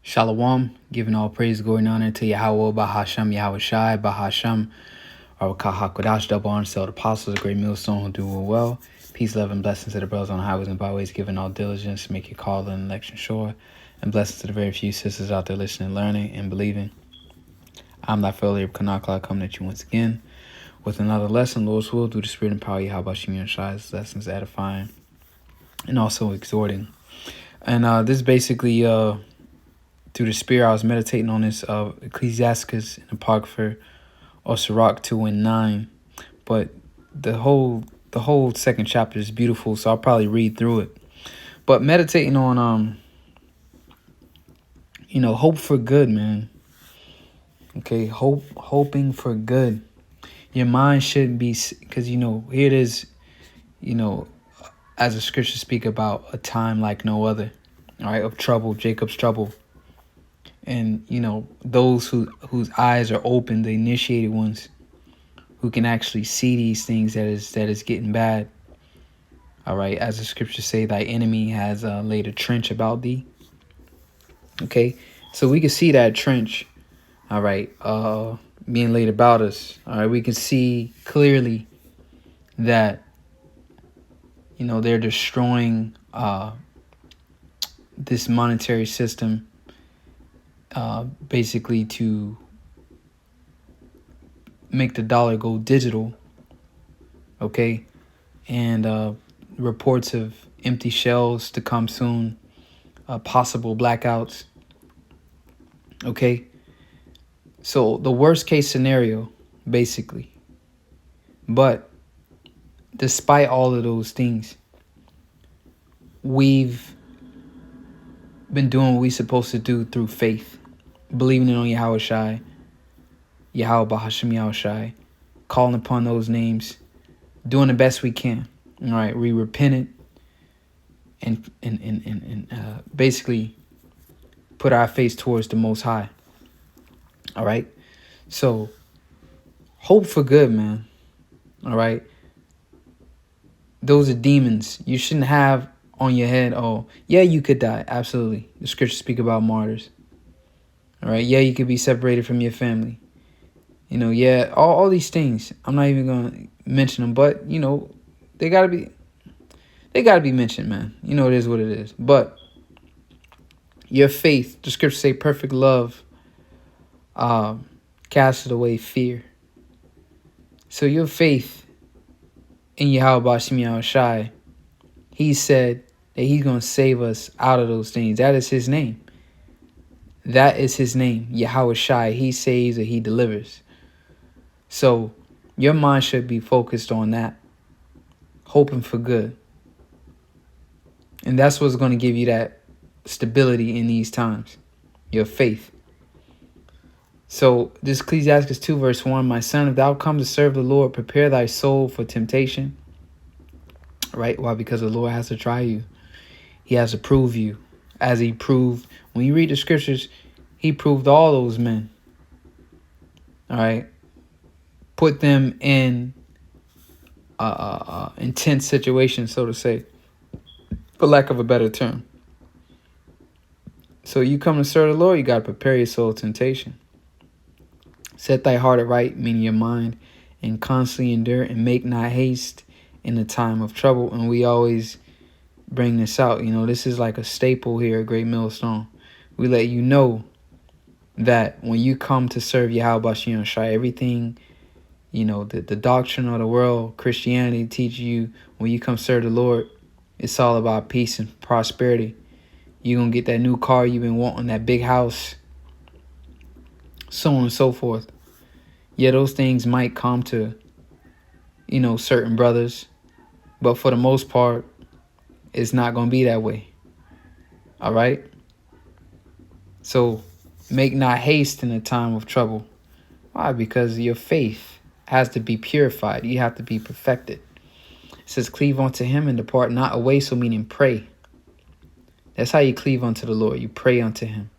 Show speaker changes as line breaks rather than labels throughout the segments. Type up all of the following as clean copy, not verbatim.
Shalom, giving all praise, glory, and honor to Yahweh, Bahasham, Yahweh Shai, Bahasham, our Kahakodash, double honor to all the apostles, a great millstone who do well. Peace, love, and blessings to the brothers on the highways and byways, giving all diligence to make your call and election sure. And blessings to the very few sisters out there listening, learning, and believing. I'm thy fellow Abe Kanakla, coming at you once again with another lesson, Lord's will, through the spirit and power of Yahweh Shai, Shai's lessons edifying and also exhorting. And this basically through the spirit, I was meditating on this Ecclesiasticus and Apocrypha or Sirach 2 and 9. But the whole second chapter is beautiful, so I'll probably read through it. But meditating on hope for good, man. Okay, hoping for good. Your mind shouldn't be, because here it is, as the scriptures speak about a time like no other, all right, of trouble, Jacob's trouble. And, those whose eyes are open, the initiated ones, who can actually see these things that is getting bad. All right, as the scriptures say, thy enemy has laid a trench about thee. Okay, so we can see that trench, all right, being laid about us. All right, we can see clearly that, they're destroying this monetary system, basically to make the dollar go digital. Okay, and reports of empty shelves to come soon, possible blackouts. Okay, so the worst case scenario, basically. But despite all of those things, we've been doing what we're supposed to do through faith, believing in Yahweh Shai, Yahweh Bahasham Yahweh Shai, calling upon those names, doing the best we can. All right, we repented and basically put our face towards the Most High. All right, so hope for good, man. All right, those are demons. You shouldn't have on your head, oh, yeah, you could die. Absolutely. The scriptures speak about martyrs. All right, yeah, you could be separated from your family. Yeah, all these things. I'm not even going to mention them, but, they got to be mentioned, man. It is what it is. But your faith, the scriptures say perfect love casts away fear. So your faith in Yahweh Bashim Yahweh Shai, he said that he's going to save us out of those things. That is his name. That is his name, Yahweh Shai. He saves and he delivers. So your mind should be focused on that, hoping for good. And that's what's going to give you that stability in these times, your faith. So this Ecclesiastes 2 verse 1, my son, if thou come to serve the Lord, prepare thy soul for temptation. Right? Why? Because the Lord has to try you. He has to prove you, as he proved. When you read the scriptures, he proved all those men. All right? Put them in intense situations, so to say, for lack of a better term. So you come to serve the Lord, you got to prepare your soul to temptation. Set thy heart aright, meaning your mind, and constantly endure, and make not haste in the time of trouble. And we always bring this out. This is like a staple here at Great Millstone. We let you know that when you come to serve Yahweh Bashim Shai, everything, the doctrine of the world, Christianity teaches you, when you come serve the Lord, it's all about peace and prosperity. You're going to get that new car you've been wanting, that big house, so on and so forth. Yeah, those things might come to, certain brothers, but for the most part, it's not going to be that way. All right? So make not haste in the time of trouble. Why? Because your faith has to be purified. You have to be perfected. It says, cleave unto him and depart not away, so meaning pray. That's how you cleave unto the Lord. You pray unto him.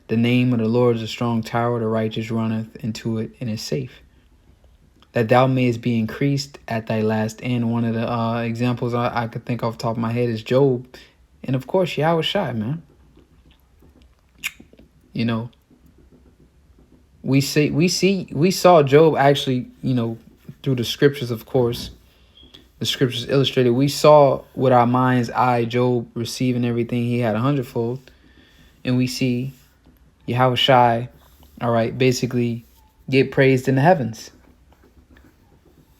The name of the Lord is a strong tower. The righteous runneth into it and is safe. That thou mayest be increased at thy last end. One of the examples I could think off the top of my head is Job. And of course, Yahweh Shai, man. You know, we saw Job actually, through the scriptures, of course. The scriptures illustrated. We saw with our mind's eye Job receiving everything he had 100-fold. And we see Yahweh Shai, all right, basically get praised in the heavens.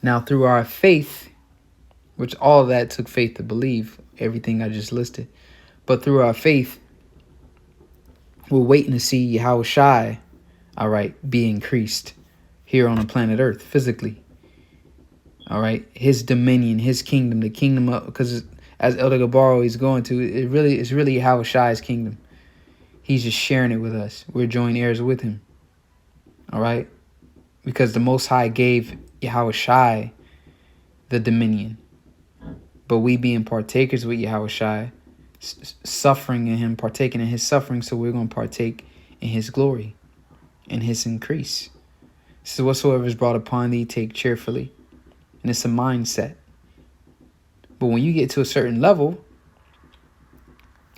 Now, through our faith, which all of that took faith to believe, everything I just listed. But through our faith, we're waiting to see Yahweh Shai, all right, be increased here on the planet Earth physically. All right, his dominion, his kingdom, the kingdom of, because as Elder Gabaro is going to, it's really Yahweh Shai's kingdom. He's just sharing it with us. We're joint heirs with him. All right, because the Most High gave Yahweh Shai the dominion, but we being partakers with Yahweh Shai, suffering in him, partaking in his suffering, so we're going to partake in his glory and his increase. So whatsoever is brought upon thee, take cheerfully. And it's a mindset. But when you get to a certain level,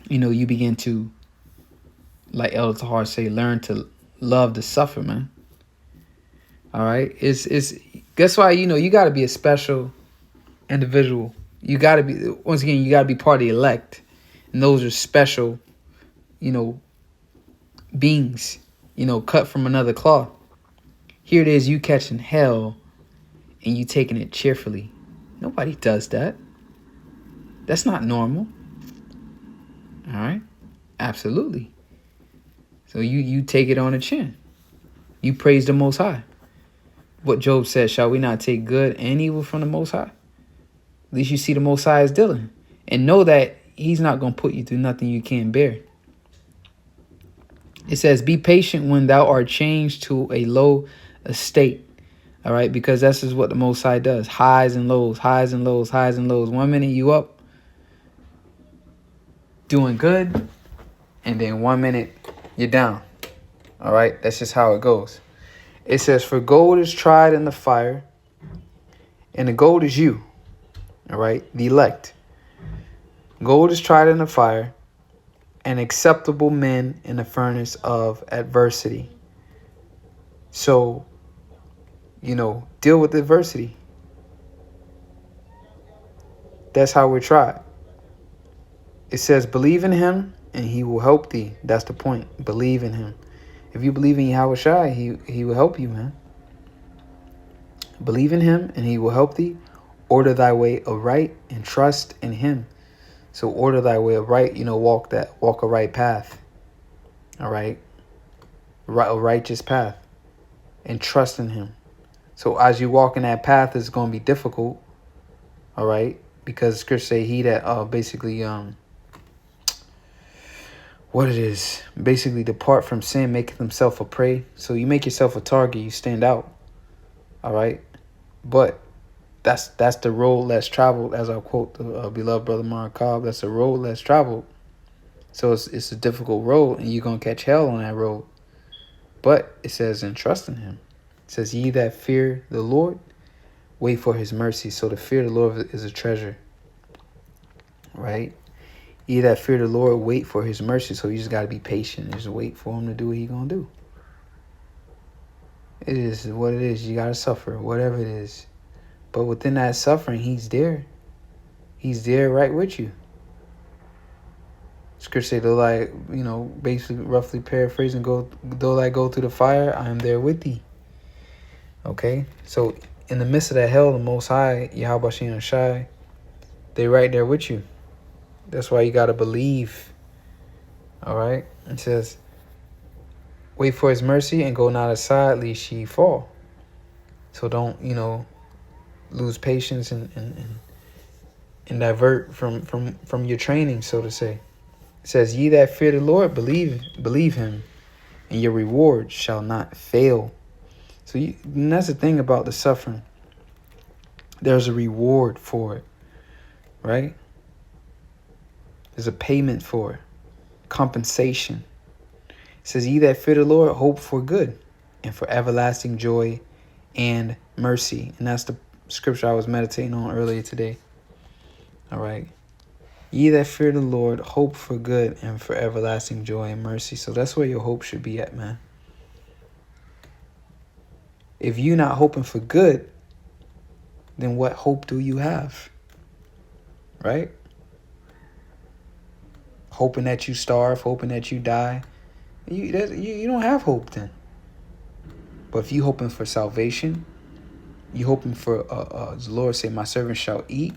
you begin to, like Elder Tahar say, learn to love to suffer, man. All right? It's guess why, you got to be a special individual. You got to be, once again, you got to be part of the elect. And those are special, beings, cut from another cloth. Here it is, you catching hell and you taking it cheerfully. Nobody does that. That's not normal. All right? Absolutely. So you take it on the chin. You praise the Most High. What Job said, shall we not take good and evil from the Most High? At least you see the Most High is dealing. And know that he's not going to put you through nothing you can't bear. It says, be patient when thou art changed to a low estate. All right, because this is what the Most High does. Highs and lows, highs and lows, highs and lows. 1 minute you up, doing good, and then 1 minute you're down. All right, that's just how it goes. It says, for gold is tried in the fire, and the gold is you. All right, the elect. Gold is tried in the fire, and acceptable men in the furnace of adversity. So, deal with adversity. That's how we're tried. It says, believe in him and he will help thee. That's the point. Believe in him. If you believe in Yahweh Shai, he will help you, man. Believe in him and he will help thee. Order thy way aright and trust in him. So order thy way aright, walk a right path. All right. A righteous path. And trust in him. So as you walk in that path, it's going to be difficult. All right. Because scripture say he that basically what it is, basically depart from sin, maketh himself a prey. So you make yourself a target, you stand out. All right. But that's the road less traveled, as I quote the beloved brother Mark Cobb. That's the road less traveled. So it's a difficult road, and you're going to catch hell on that road. But it says, and trust in him. It says, ye that fear the Lord, wait for his mercy. So the fear of the Lord is a treasure. Right? Ye that fear the Lord, wait for his mercy. So you just got to be patient and just wait for him to do what he's going to do. It is what it is. You got to suffer, whatever it is. But within that suffering, he's there. He's there right with you. Scripture say, though basically roughly paraphrasing, though I go through the fire, I am there with thee. Okay? So in the midst of that hell, the Most High, Yahweh Shai Shai, they right there with you. That's why you got to believe. All right? It says, wait for his mercy and go not aside, lest ye fall. So don't, lose patience and divert from your training, so to say. It says, ye that fear the Lord, believe him, and your reward shall not fail. So and that's the thing about the suffering. There's a reward for it, right? There's a payment for it, compensation. It says, ye that fear the Lord, hope for good and for everlasting joy and mercy. And that's the scripture I was meditating on earlier today. All right. Ye that fear the Lord, hope for good and for everlasting joy and mercy. So that's where your hope should be at, man. If you're not hoping for good, then what hope do you have? Right? Hoping that you starve, hoping that you die. You don't have hope then. But if you hoping for salvation, you hoping for, the Lord say, my servant shall eat.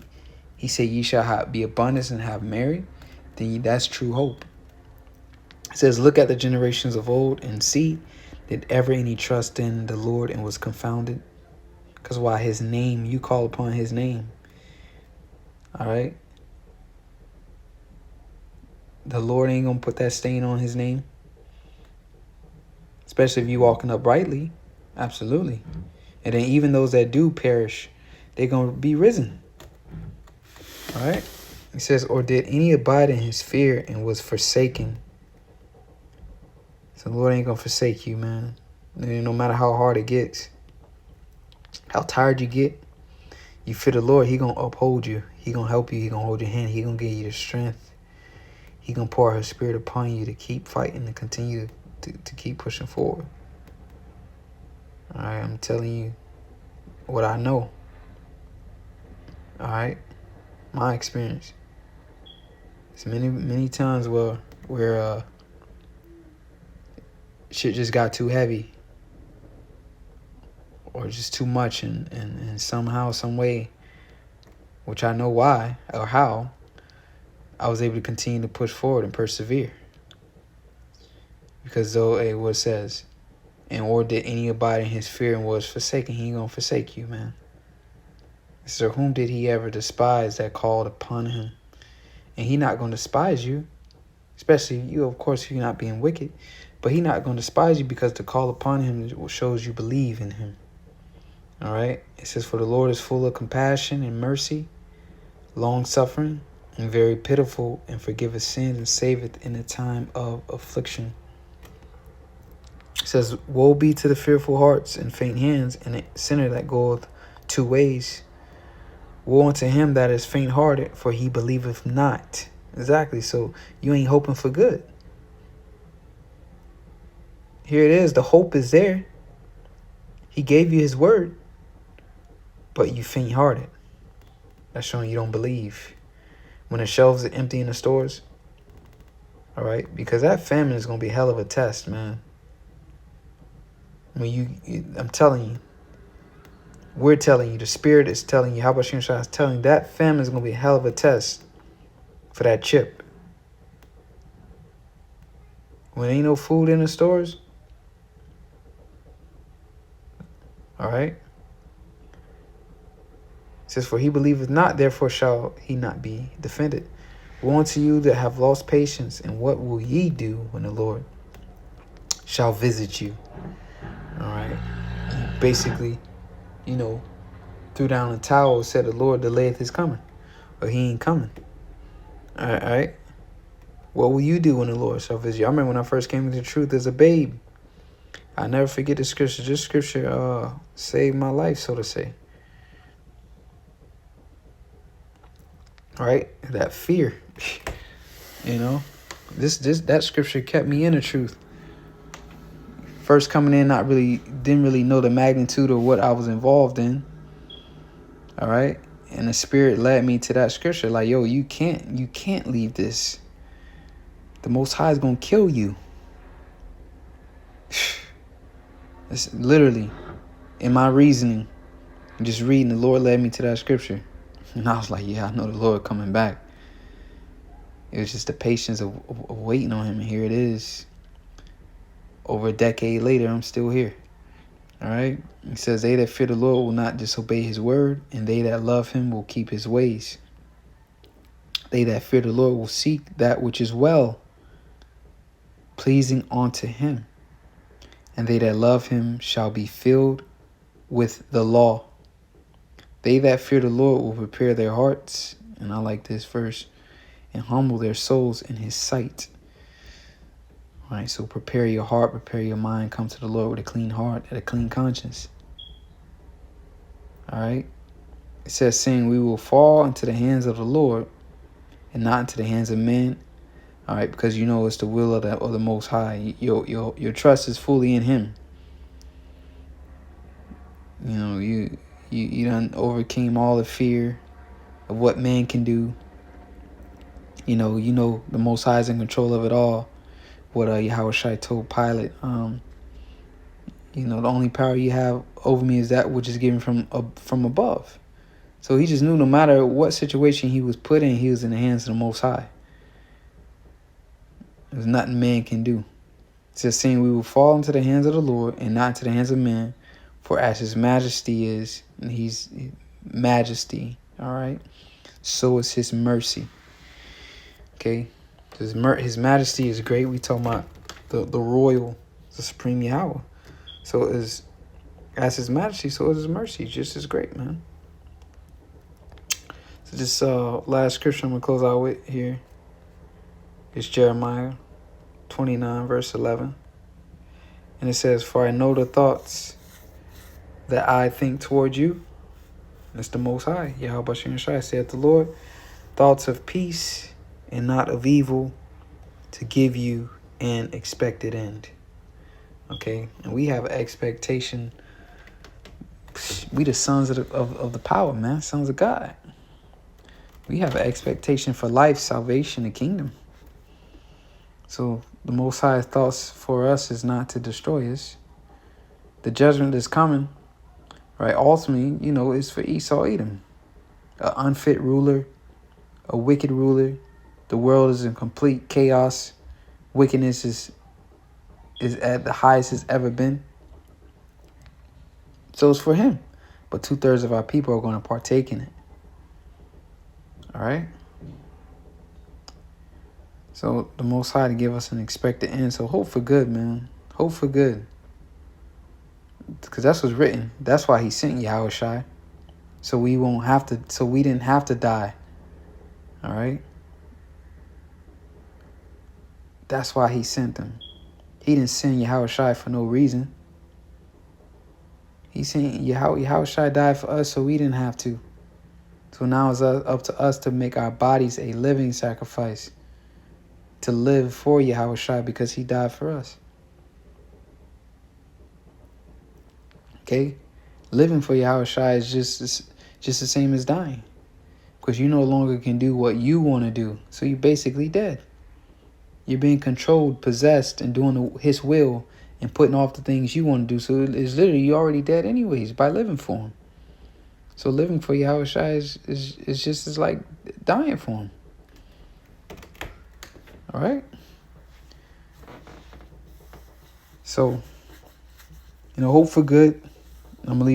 He said, ye shall be abundance and have marry. Then that's true hope. It says, look at the generations of old and see, did ever any trust in the Lord and was confounded? Because why? His name, you call upon his name. All right? The Lord ain't going to put that stain on his name. Especially if you walking uprightly. Absolutely. And then even those that do perish, they're going to be risen. All right? It says, or did any abide in his fear and was forsaken? So the Lord ain't going to forsake you, man. No matter how hard it gets, how tired you get, you fear the Lord, he going to uphold you. He going to help you. He going to hold your hand. He going to give you the strength. He going to pour his spirit upon you to keep fighting and continue to keep pushing forward. All right, I'm telling you what I know. All right, my experience. It's many times where shit just got too heavy or just too much, and somehow, some way, which I know why or how, I was able to continue to push forward and persevere. Because though what it says, and or did any abide in his fear and was forsaken, he ain't gonna forsake you, man. So whom did he ever despise that called upon him? And he not gonna despise you, especially you, of course, if you're not being wicked. But he not gonna despise you because to call upon him shows you believe in him. All right. It says, for the Lord is full of compassion and mercy, long suffering, and very pitiful, and forgiveth sins and saveth in the time of affliction. It says, woe be to the fearful hearts and faint hands, and a sinner that goeth 2 ways. Woe unto him that is faint-hearted, for he believeth not. Exactly. So you ain't hoping for good. Here it is. The hope is there. He gave you his word, but you faint-hearted. That's showing you don't believe. When the shelves are empty in the stores, all right, because that famine is going to be a hell of a test, man. When I'm telling you, we're telling you, the Spirit is telling you, how about Shah is telling you, that famine is going to be a hell of a test for that chip. When ain't no food in the stores, all right. It says, for he believeth not, therefore shall he not be defended. Woe unto you that have lost patience, and what will ye do when the Lord shall visit you? All right. He basically, threw down the towel and said the Lord delayeth his coming. But he ain't coming. All right. What will you do when the Lord shall visit you? I remember when I first came into the truth as a babe. I never forget the scripture. This scripture saved my life, so to say. All right. That fear. That scripture kept me in the truth. First coming in, didn't really know the magnitude of what I was involved in. All right. And the Spirit led me to that scripture. Like, yo, you can't leave this. The Most High is going to kill you. It's literally in my reasoning, just reading, the Lord led me to that scripture. And I was like, yeah, I know the Lord coming back. It was just the patience of waiting on him. And here it is. Over a decade later, I'm still here. All right. It says, they that fear the Lord will not disobey his word, and they that love him will keep his ways. They that fear the Lord will seek that which is well, pleasing unto him. And they that love him shall be filled with the law. They that fear the Lord will prepare their hearts, and I like this verse, and humble their souls in his sight. All right, so prepare your heart, prepare your mind, come to the Lord with a clean heart and a clean conscience. All right. It says, saying, we will fall into the hands of the Lord, and not into the hands of men. All right, because you know it's the will of the Most High. Your trust is fully in Him. You know, you done overcame all the fear of what man can do. You know the Most High is in control of it all. What Yahushua told Pilate, the only power you have over me is that which is given from above. So he just knew no matter what situation he was put in, he was in the hands of the Most High. There's nothing man can do. It's just saying we will fall into the hands of the Lord and not into the hands of man. For as his majesty is, and he's majesty, all right, so is his mercy. Okay? His majesty is great. We talking about the royal, the supreme Yahweh. So as his majesty, so is his mercy, just as great, man. So this last scripture I'm going to close out with here is Jeremiah 29, verse 11. And it says, for I know the thoughts that I think toward you. That's the Most High. Yahweh Bashem Shai saith the Lord, thoughts of peace and not of evil, to give you an expected end. Okay? And we have an expectation. We the sons of the power, man. Sons of God. We have an expectation for life, salvation, and kingdom. So the Most High's thoughts for us is not to destroy us. The judgment that's coming, right, ultimately, is for Esau Edom. An unfit ruler, a wicked ruler. The world is in complete chaos. Wickedness is at the highest it's ever been. So it's for him. But 2/3 of our people are going to partake in it. All right? So the Most High to give us an expected end. So hope for good, man. Hope for good. Because that's what's written. That's why he sent Yahushua. So we didn't have to die. All right? That's why he sent them. He didn't send Yahushua for no reason. He sent Yahushua died for us so we didn't have to. So now it's up to us to make our bodies a living sacrifice. To live for Yahushua because he died for us. Okay? Living for Yahushua is just the same as dying. Because you no longer can do what you want to do. So you're basically dead. You're being controlled, possessed, and doing his will and putting off the things you want to do. So it's literally you're already dead anyways by living for him. So living for Yahushua is just as like dying for him. All right? So, hope for good. I'm going to leave